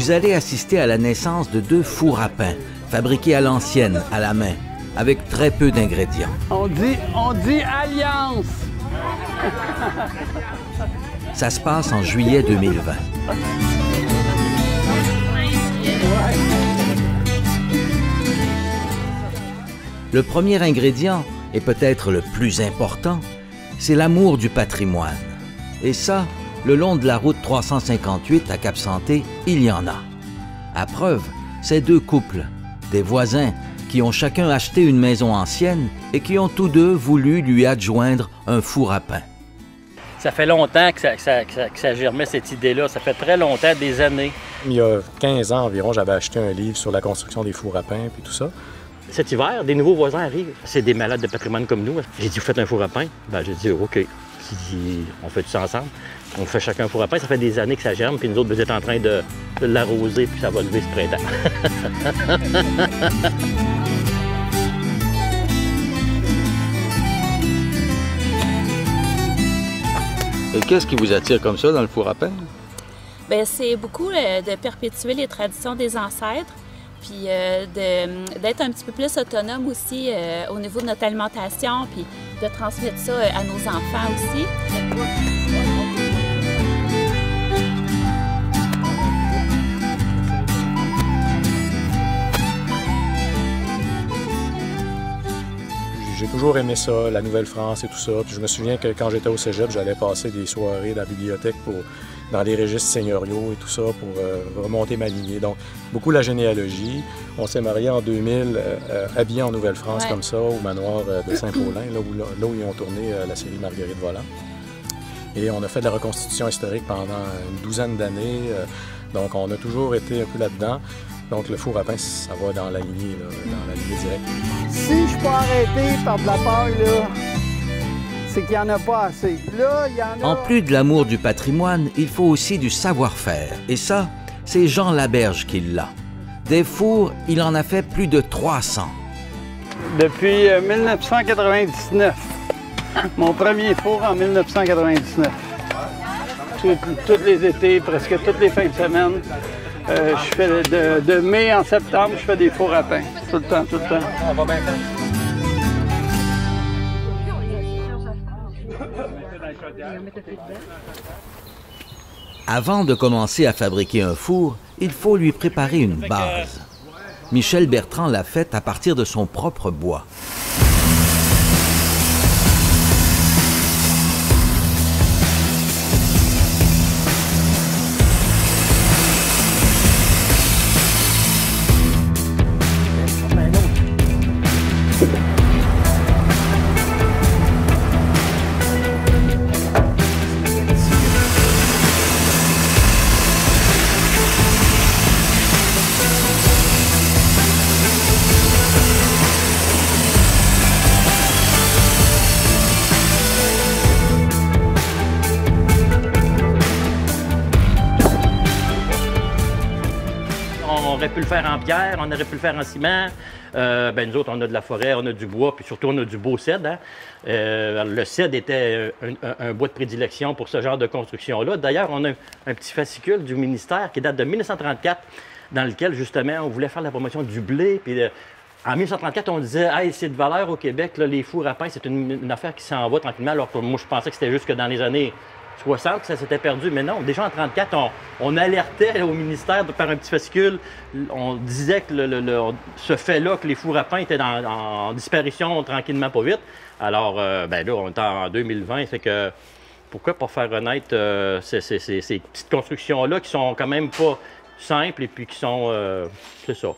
vous allez assister à la naissance de 2 fours à pain, fabriqués à l'ancienne, à la main, avec très peu d'ingrédients. On dit alliance! Ça se passe en juillet 2020. Le premier ingrédient, et peut-être le plus important, c'est l'amour du patrimoine. Et ça, le long de la route 358 à Cap-Santé, il y en a. À preuve, ces 2 couples, des voisins qui ont chacun acheté une maison ancienne et qui ont tous 2 voulu lui adjoindre un four à pain. Ça fait longtemps que ça germait cette idée-là. Ça fait très longtemps, des années. Il y a 15 ans environ, j'avais acheté un livre sur la construction des fours à pain et tout ça. Cet hiver, des nouveaux voisins arrivent. C'est des malades de patrimoine comme nous. J'ai dit, vous faites un four à pain? Ben, j'ai dit, OK. J'ai dit, on fait tout ça ensemble. On fait chacun un four à pain. Ça fait des années que ça germe, puis nous autres, vous êtes en train de l'arroser, puis ça va lever ce printemps. Et qu'est-ce qui vous attire comme ça dans le four à pain? Bien, c'est beaucoup de perpétuer les traditions des ancêtres, puis d'être un petit peu plus autonome aussi au niveau de notre alimentation, puis de transmettre ça à nos enfants aussi. J'ai toujours aimé ça, la Nouvelle-France et tout ça. Puis je me souviens que quand j'étais au cégep, j'allais passer des soirées dans la bibliothèque dans les registres seigneuriaux et tout ça pour remonter ma lignée. Donc, beaucoup la généalogie. On s'est mariés en 2000, habillés en Nouvelle-France comme ça, au manoir de Saint-Paulin, là où ils ont tourné la série Marguerite Volant. Et on a fait de la reconstitution historique pendant une douzaine d'années. Donc, on a toujours été un peu là-dedans. Donc, le four à pain, ça va dans la lignée, là, dans la lignée directe. Si je peux arrêter par de la peur, là, c'est qu'il n'y en a pas assez. Là, il y en a... En plus de l'amour du patrimoine, il faut aussi du savoir-faire. Et ça, c'est Jean Laberge qui l'a. Des fours, il en a fait plus de 300. Depuis 1999. Mon premier four en 1999. Tous les étés, presque toutes les fins de semaine. Je fais de mai en septembre, je fais des fours à pain. Tout le temps, tout le temps. On va bien faire. Avant de commencer à fabriquer un four, il faut lui préparer une base. Michel Bertrand l'a faite à partir de son propre bois. On aurait pu le faire en pierre, on aurait pu le faire en ciment. Nous autres, on a de la forêt, on a du bois, puis surtout, on a du beau cèdre. Hein? Le cèdre était un bois de prédilection pour ce genre de construction-là. D'ailleurs, on a un petit fascicule du ministère qui date de 1934, dans lequel, justement, on voulait faire la promotion du blé. Puis, en 1934, on disait « Hey, c'est de valeur au Québec, là, les fours à pain, c'est une affaire qui s'en va tranquillement. » Alors que moi, je pensais que c'était juste que dans les années 60 que ça s'était perdu. Mais non, déjà en 1934, on alertait au ministère de faire un petit fascicule. On disait que ce fait-là, que les fours à pain étaient en disparition tranquillement, pas vite. Alors, là, on est en 2020, fait que pourquoi pas faire renaître ces petites constructions-là qui sont quand même pas simples et puis qui sont... c'est ça.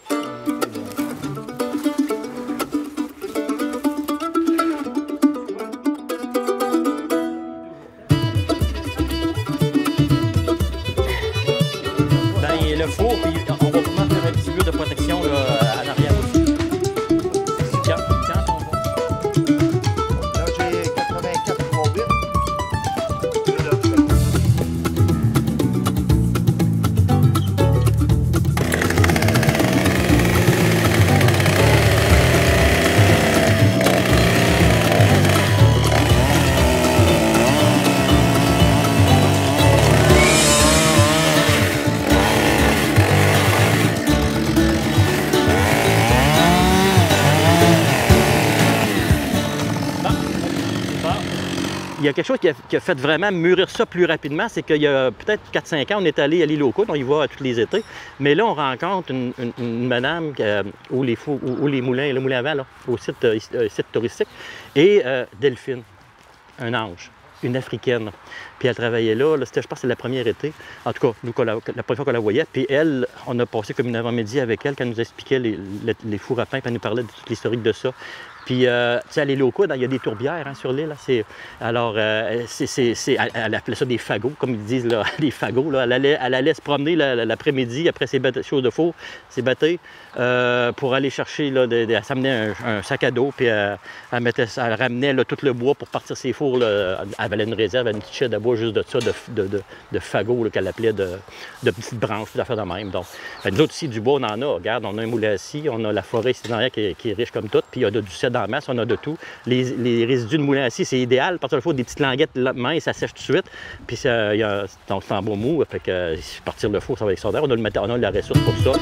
Le four, puis on va vraiment faire un petit mur de protection là, en arrière aussi. Quand on va... Là, j'ai 84 3 bits. il y a quelque chose qui a fait vraiment mûrir ça plus rapidement, c'est qu'il y a peut-être 4-5 ans, on est allé à l'île aux Coudes, on y va tous les étés, mais là, on rencontre une madame où les moulins, le moulin à vent, là, au site touristique, et Delphine, un ange, une Africaine. Puis elle travaillait là, je pense que c'est la première été, en tout cas, nous, la première fois qu'on la voyait, puis elle, on a passé comme une avant-midi avec elle, quand elle nous expliquait les fours à pain, puis elle nous parlait de toute l'historique de ça. Puis, tu sais, à l'île aux Coudes, il y a des tourbières sur l'île. Alors, elle appelait ça des fagots, comme ils disent, là, des fagots. Là. Elle allait se promener l'après-midi, après ses choses de four, ses bâtés, pour aller chercher, là, elle s'amenait un sac à dos, puis elle ramenait là, tout le bois pour partir ses fours. Là. Elle avait une réserve, une petite chaîne de bois juste de ça, de fagots, qu'elle appelait de petites branches, d'affaires de même. Donc, nous autres ici, du bois, on en a. Regarde, on a un moulin assis, on a la forêt ici derrière qui est riche comme tout, puis il y a du cèdre en masse, on a de tout. Les résidus de moulin assis, c'est idéal, parce qu'il faut des petites languettes minces, ça sèche tout de suite, puis donc c'est en bois mou, fait que partir le four, ça va être extraordinaire. On a la ressource pour ça.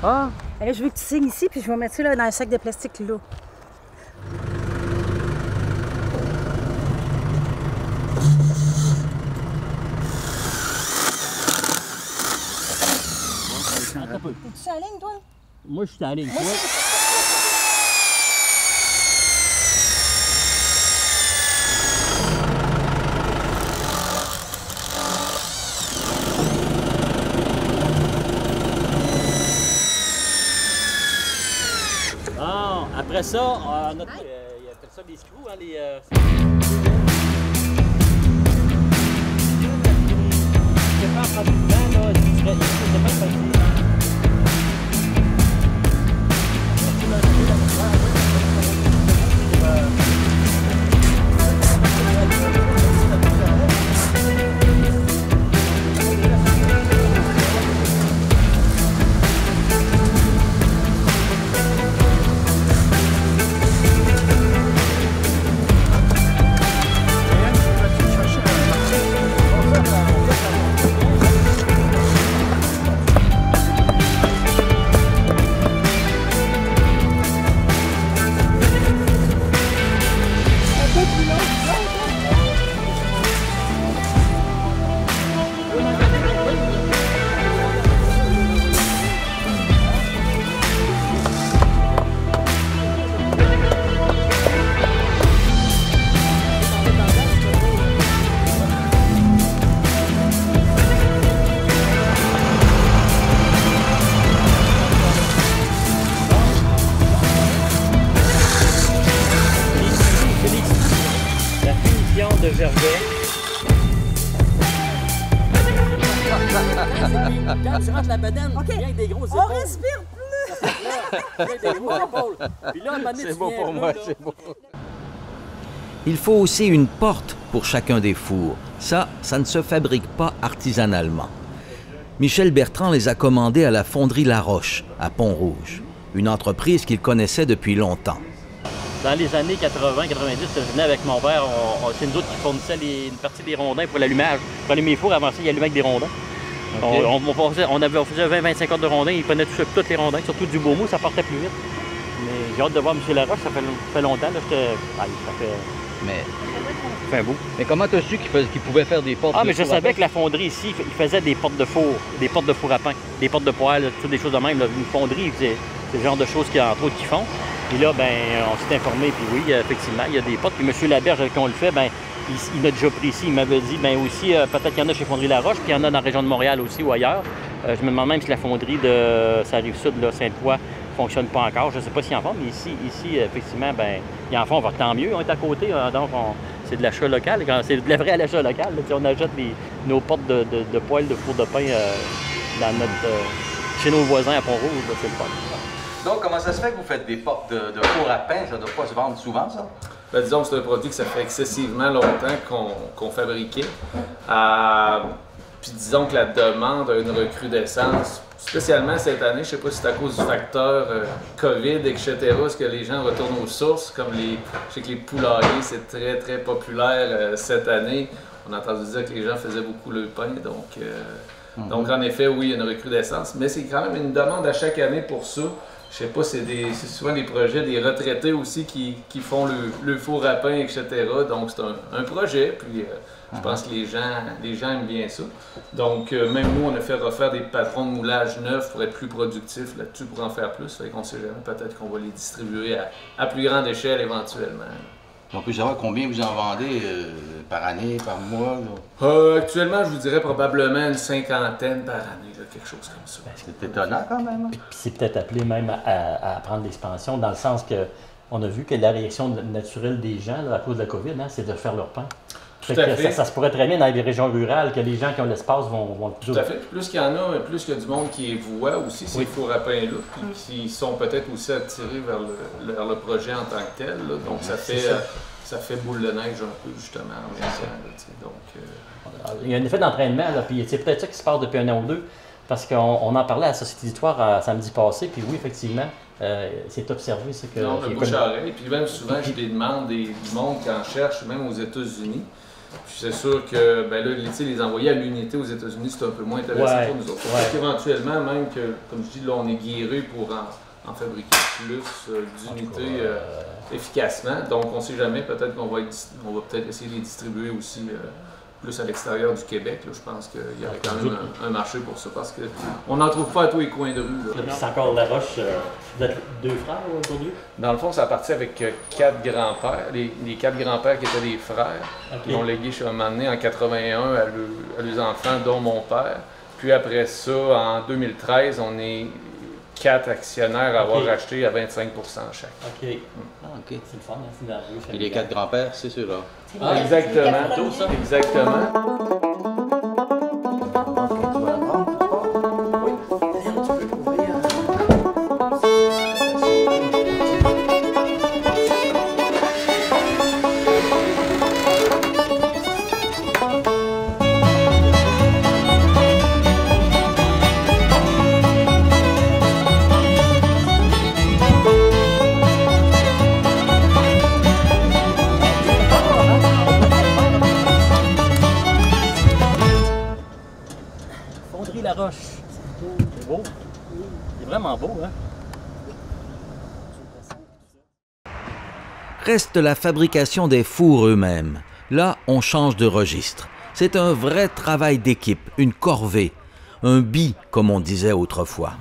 Ah! Là, je veux que tu signes ici, puis je vais mettre ça là, dans un sac de plastique là. T'es-tu à la ligne, toi? Moi, je suis à la ligne. Après ça, on a ça des screws, hein, de Gervais. Quand tu rentres la bedaine, okay. Rien que des grosses épaules. On respire plus! Des grosses épaules. Puis là, c'est bon pour moi, c'est bon. Il faut aussi une porte pour chacun des fours. Ça ne se fabrique pas artisanalement. Michel Bertrand les a commandés à la fonderie La Roche, à Pont-Rouge, une entreprise qu'il connaissait depuis longtemps. Dans les années 80-90, je venais avec mon père, c'est nous autres qui fournissaient une partie des rondins pour l'allumage. Pour allumer les fours, avant ça, il allumait avec des rondins. Okay. On faisait 20-25 de rondins, il prenait tous les rondins, surtout du beau mou, ça partait plus vite. Mais j'ai hâte de voir M. Laroche, ça fait longtemps, là, ça fait un bout. Mais comment tu as su qu'il pouvait faire des portes de four? Mais je savais que la fonderie ici, il faisait des portes de four, des portes de four à pain, des portes de poêle, toutes des choses de même. Là. Une fonderie, c'est le genre de choses entre autres qu'ils font. Puis là, ben, on s'est informé, puis oui, effectivement, il y a des portes. Puis M. Laberge, avec qui on le fait, ben, il a déjà pris ici. Il m'avait dit, ben aussi, peut-être qu'il y en a chez Fonderie La Roche, puis il y en a dans la région de Montréal aussi ou ailleurs. Je me demande même si la fonderie de Rive-Sud, Sainte-Foy, ne fonctionne pas encore. Je ne sais pas s'ils en font, mais ici, effectivement, ben, ils en font, tant mieux. On est à côté, donc c'est de l'achat local. C'est de la vraie à l'achat local. Là, on achète nos portes de poêles de four de pain chez nos voisins à Pont-Rouge. C'est le fun. Donc, comment ça se fait que vous faites des portes de four à pain? Ça ne doit pas se vendre souvent, ça? Ben, disons que c'est un produit que ça fait excessivement longtemps qu'on fabriquait. Puis disons que la demande a une recrudescence, spécialement cette année. Je ne sais pas si c'est à cause du facteur COVID, etc. Est-ce que les gens retournent aux sources, comme je sais que les poulaillers, c'est très, très populaire cette année. On a entendu dire que les gens faisaient beaucoup le pain, donc en effet, oui, il y a une recrudescence. Mais c'est quand même une demande à chaque année pour ça. Je sais pas, c'est souvent des projets des retraités aussi qui font le four à pain, etc. Donc c'est un projet, puis je pense que les gens aiment bien ça. Donc même nous, on a fait refaire des patrons de moulage neufs pour être plus productifs là-dessus, pour en faire plus. Fait qu'on sait jamais, peut-être qu'on va les distribuer à plus grande échelle éventuellement. On peut savoir combien vous en vendez par année, par mois? Actuellement, je vous dirais probablement une cinquantaine par année, là, quelque chose comme ça. C'est étonnant quand même. Puis c'est peut-être appelé même à prendre l'expansion, dans le sens qu'on a vu que la réaction naturelle des gens là, à cause de la COVID, c'est de faire leur pain. Tout à fait. Ça se pourrait très bien dans les régions rurales que les gens qui ont l'espace vont Tout à fait. Plus qu'il y en a, plus qu'il y a du monde qui les voit aussi, ces fours à pain-là, puis qui sont peut-être aussi attirés vers le projet en tant que tel. Là. Donc ça fait boule de neige un peu justement en même temps. Il y a un effet d'entraînement, puis c'est peut-être ça qui se passe depuis un an ou deux, parce qu'on en parlait à la Société d'Histoire samedi passé, puis oui, effectivement, c'est observé. C'est que non, le bouche à oreille, puis même souvent, j'ai des demandes du monde qui en cherche, même aux États-Unis. Puis c'est sûr que ben là, les envoyer à l'unité aux États-Unis, c'est un peu moins intéressant pour nous autres. Parce qu'éventuellement, même que, comme je dis, là, on est guéri pour en fabriquer plus d'unités efficacement. Donc, on ne sait jamais, peut-être qu'on va peut-être essayer de les distribuer aussi plus à l'extérieur du Québec. Là. Je pense qu'il y aurait quand même un marché pour ça, parce qu'on n'en trouve pas à tous les coins de rue. C'est encore La Roche, vous êtes deux frères aujourd'hui? Dans le fond, ça a parti avec 4 grands-pères, les 4 grands-pères qui étaient des frères, qui ont légué chez un moment donné en 81 à leurs enfants, dont mon père. Puis après ça, en 2013, on est 4 actionnaires à avoir acheté à 25% chaque. OK. C'est le fun, c'est nerveux. Et les 4 grands-pères, c'est ceux-là. Exactement. Exactement. La Roche. C'est beau. C'est vraiment beau, hein? Reste la fabrication des fours eux-mêmes. Là, on change de registre. C'est un vrai travail d'équipe, une corvée, un bi, comme on disait autrefois.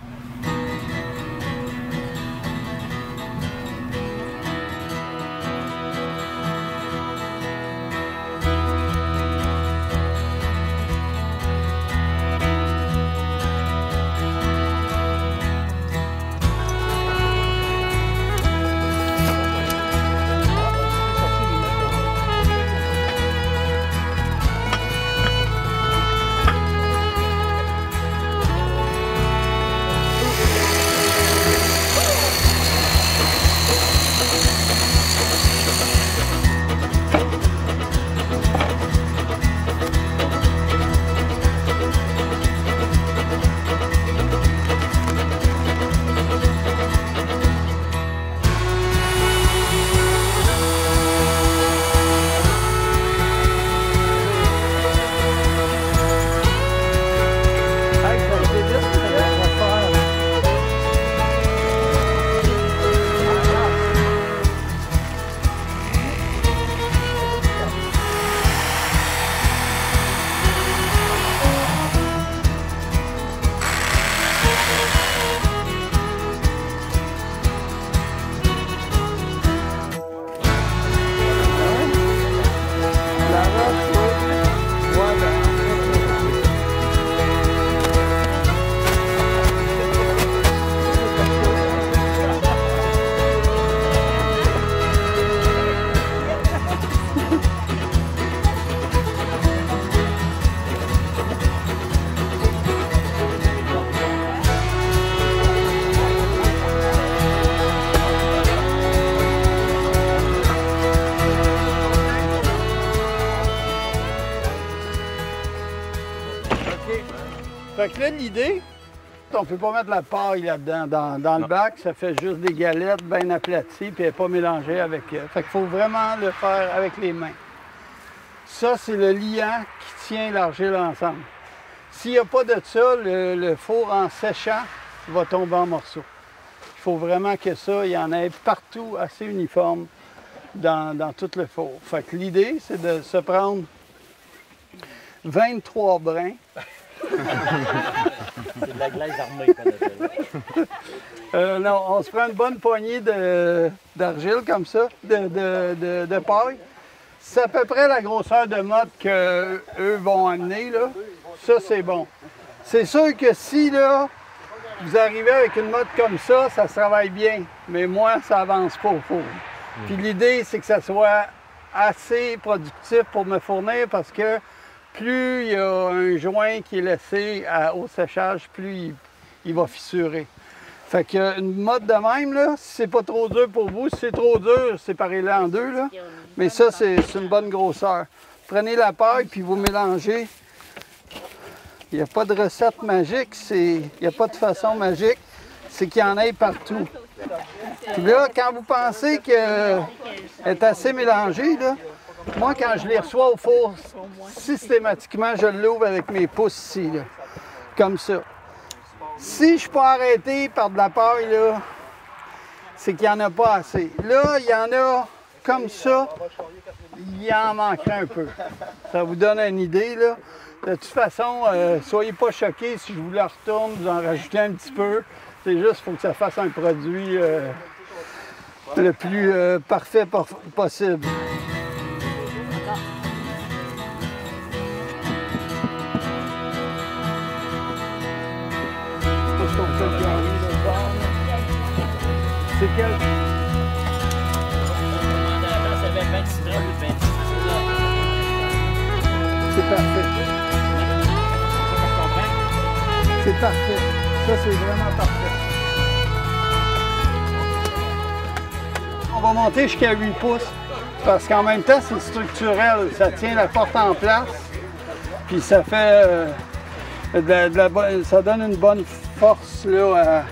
Fait que là, l'idée, on peut pas mettre la paille là-dedans, dans le bac. Ça fait juste des galettes bien aplaties, puis elle n'est pas mélangée avec... Fait qu'il faut vraiment le faire avec les mains. Ça, c'est le liant qui tient l'argile ensemble. S'il n'y a pas de ça, le four en séchant va tomber en morceaux. Il faut vraiment que ça, il y en ait partout assez uniforme dans tout le four. Fait que l'idée, c'est de se prendre 23 brins. C'est de la glaise armée qu'on appelle. Non, on se prend une bonne poignée d'argile comme ça, de paille. C'est à peu près la grosseur de motte qu'eux vont amener, là. Ça, c'est bon. C'est sûr que si, là, vous arrivez avec une motte comme ça se travaille bien. Mais moi, ça avance pas au four. Puis l'idée, c'est que ça soit assez productif pour me fournir parce que plus il y a un joint qui est laissé au séchage, plus il va fissurer. Fait qu'une motte de même, là, si c'est pas trop dur pour vous, si c'est trop dur, séparez-le en deux, là. Mais ça, c'est une bonne grosseur. Prenez la paille, puis vous mélangez. Il n'y a pas de recette magique, il n'y a pas de façon magique, c'est qu'il y en ait partout. Puis là, quand vous pensez qu'elle est assez mélangée, là, moi, quand je les reçois au four, systématiquement, je l'ouvre avec mes pouces ici, là, comme ça. Si je suis pas arrêté par de la paille, là, c'est qu'il n'y en a pas assez. Là, il y en a comme ça, il en manquerait un peu. Ça vous donne une idée, là. De toute façon, soyez pas choqués si je vous la retourne, vous en rajoutez un petit peu. C'est juste qu'il faut que ça fasse un produit le plus parfait possible. C'est quel? C'est parfait. C'est parfait. Ça, c'est vraiment parfait. On va monter jusqu'à 8 pouces parce qu'en même temps, c'est structurel. Ça tient la porte en place. Puis ça fait... ça donne une bonne force là,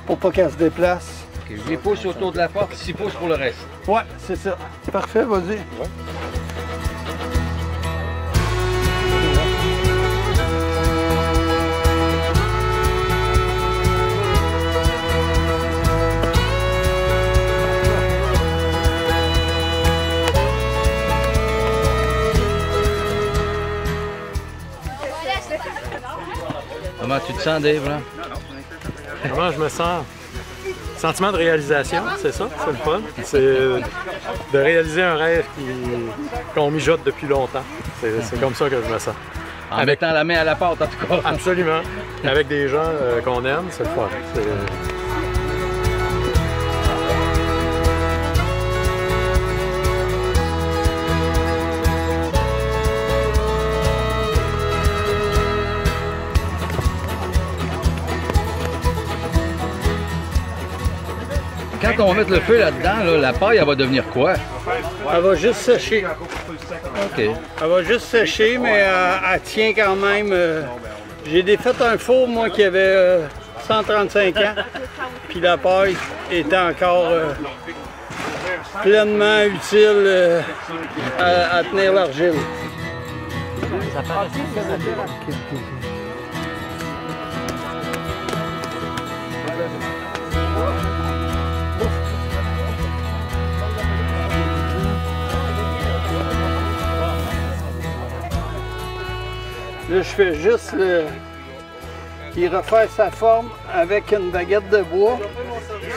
pour pas qu'elle se déplace. Okay, 8 pouces autour de la porte, 6 pouces pour le reste. Ouais, c'est ça. Parfait, vas-y. Ouais. Comment tu te sens, Dave, là? Comment je me sens? Sentiment de réalisation, c'est ça, c'est le fun. C'est de réaliser un rêve qu'on mijote depuis longtemps. C'est comme ça que je me sens. En mettant la main à la pâte, en tout cas. Absolument. Avec des gens qu'on aime, c'est le fun. Quand on va mettre le feu là-dedans, là, la paille, elle va devenir quoi? Elle va juste sécher. OK. Elle va juste sécher, mais elle tient quand même. J'ai défait un four, moi, qui avait 135 ans. Puis la paille était encore pleinement utile à tenir l'argile. Là, je fais juste il refaire sa forme avec une baguette de bois.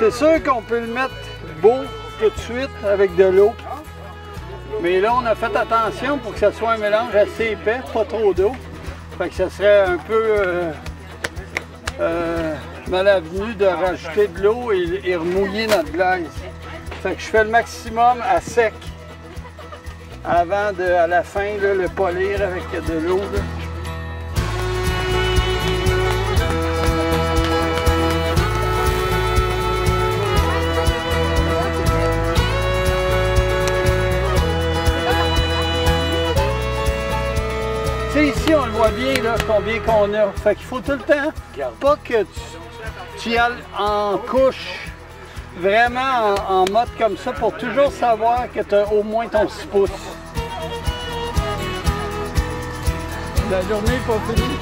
C'est sûr qu'on peut le mettre beau tout de suite avec de l'eau. Mais là, on a fait attention pour que ça soit un mélange assez épais, pas trop d'eau. Fait que ça serait un peu malavenu de rajouter de l'eau et remouiller notre glaise. Fait que je fais le maximum à sec avant à la fin, là, le polir avec de l'eau. Tu sais, ici, on le voit bien, là, combien qu'on a. Fait qu'il faut tout le temps, pas que tu y ailles en couche, vraiment en mode comme ça, pour toujours savoir que tu as au moins ton 6 pouces. La journée n'est pas finie.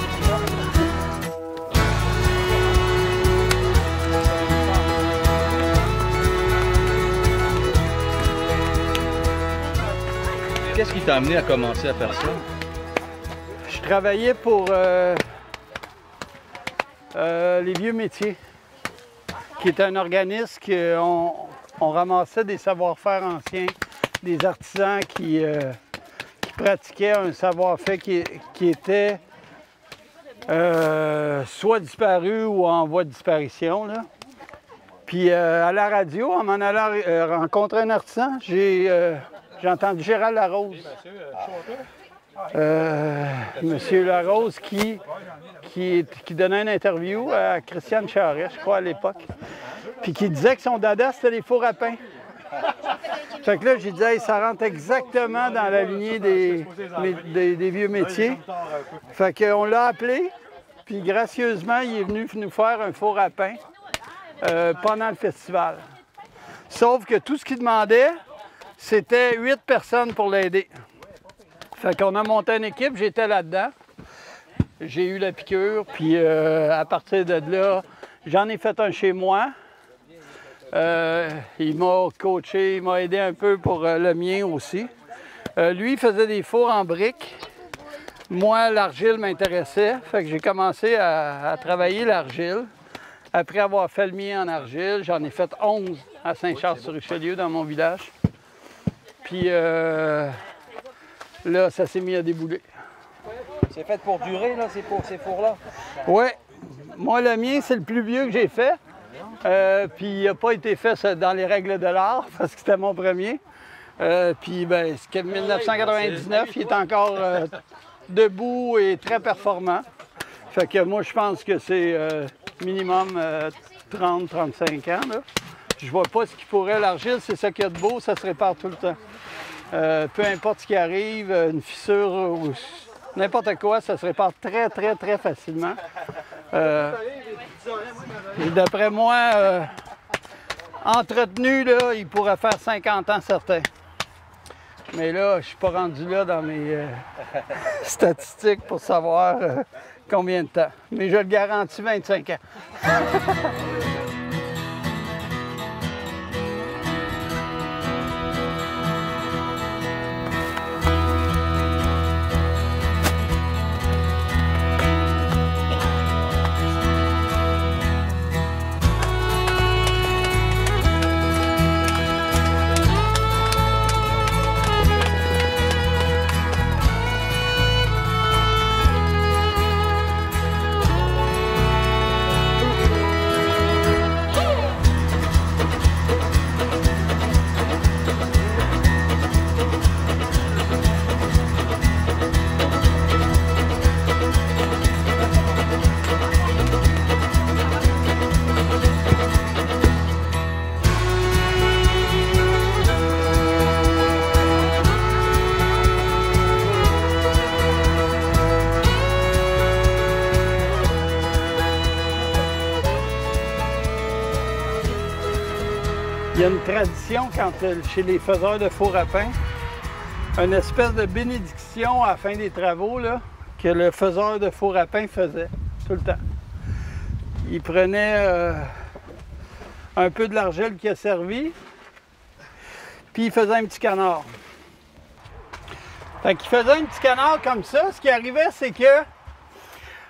Qu'est-ce qui t'a amené à commencer à faire ça? Je travaillais pour les vieux métiers, qui est un organisme qu'on ramassait des savoir-faire anciens, des artisans qui pratiquaient un savoir-faire qui était soit disparu ou en voie de disparition, là. Puis à la radio, en m'en allant rencontrer un artisan, j'ai entendu Gérald Larose. Monsieur Larose qui donnait une interview à Christiane Charret, je crois, à l'époque, puis qui disait que son dada, c'était les fours à pain. Fait que là, j'ai dit, hey, ça rentre exactement dans la lignée des vieux métiers. Fait qu'on l'a appelé, puis gracieusement, il est venu nous faire un four à pain pendant le festival. Sauf que tout ce qu'il demandait, c'était 8 personnes pour l'aider. Fait qu'on a monté une équipe, j'étais là-dedans. J'ai eu la piqûre, puis à partir de là, j'en ai fait un chez moi. Il m'a coaché, il m'a aidé un peu pour le mien aussi. Lui, il faisait des fours en briques. Moi, l'argile m'intéressait, fait que j'ai commencé à travailler l'argile. Après avoir fait le mien en argile, j'en ai fait 11 à Saint-Charles-sur-Richelieu, dans mon village. Puis là, ça s'est mis à débouler. C'est fait pour durer, là, ces fours-là? Oui. Moi, le mien, c'est le plus vieux que j'ai fait. Puis il n'a pas été fait dans les règles de l'art, parce que c'était mon premier. Puis, ben, c'est 1999, il est encore debout et très performant. Fait que moi, je pense que c'est minimum 30-35 ans, là. Je vois pas ce qui pourrait. L'argile, c'est ça qu'il y a de beau, ça se répare tout le temps. Peu importe ce qui arrive, une fissure ou n'importe quoi, ça se répare très, très, très facilement. D'après moi, entretenu, là, il pourrait faire 50 ans certains. Mais là, je suis pas rendu là dans mes statistiques pour savoir combien de temps. Mais je le garantis, 25 ans. Il y a une tradition chez les faiseurs de four à pain, une espèce de bénédiction à la fin des travaux là, que le faiseur de four à pain faisait tout le temps. Il prenait un peu de l'argile qui a servi, puis il faisait un petit canard. Fait qu'il faisait un petit canard comme ça. Ce qui arrivait, c'est que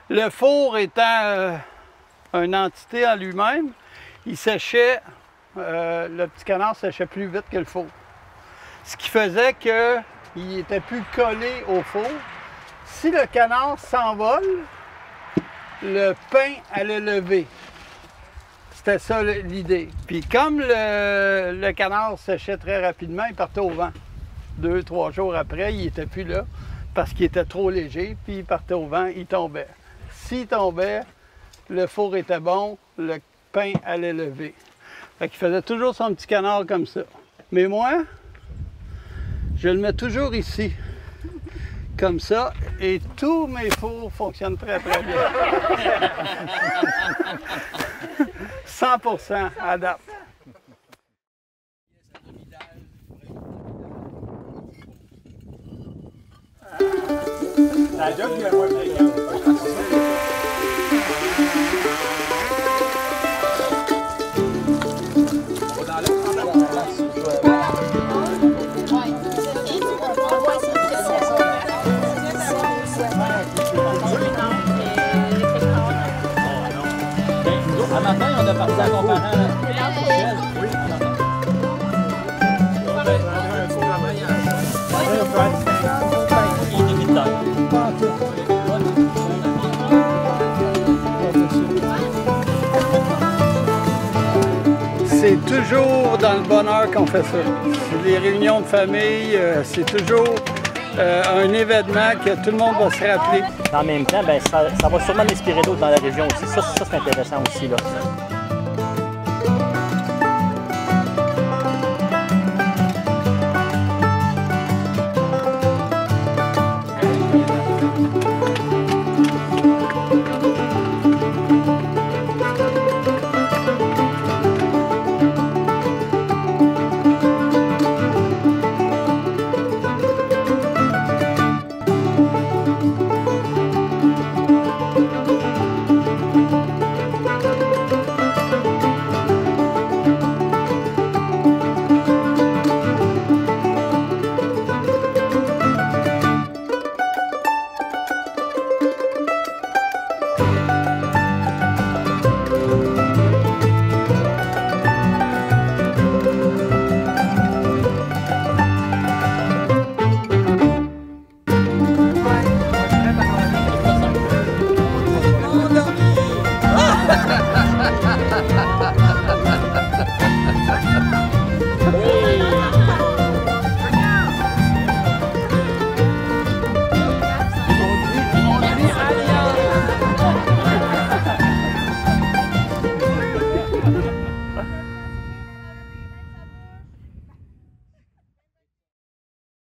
le four étant une entité en lui-même, il séchait. Le petit canard séchait plus vite que le four. Ce qui faisait qu'il était plus collé au four. Si le canard s'envole, le pain allait lever. C'était ça l'idée. Puis comme le canard séchait très rapidement, il partait au vent. 2-3 jours après, il n'était plus là parce qu'il était trop léger, puis il partait au vent, il tombait. S'il tombait, le four était bon, le pain allait lever. Fait qu'il faisait toujours son petit canard comme ça. Mais moi, je le mets toujours ici, comme ça et tous mes fours fonctionnent très très bien. 100% à date. Un matin, on a parti à comparant. C'est toujours dans le bonheur qu'on fait ça. C'est des réunions de famille, c'est toujours un événement que tout le monde va se rappeler. En même temps, ben, ça va sûrement inspirer d'autres dans la région aussi. Ça c'est intéressant aussi, là.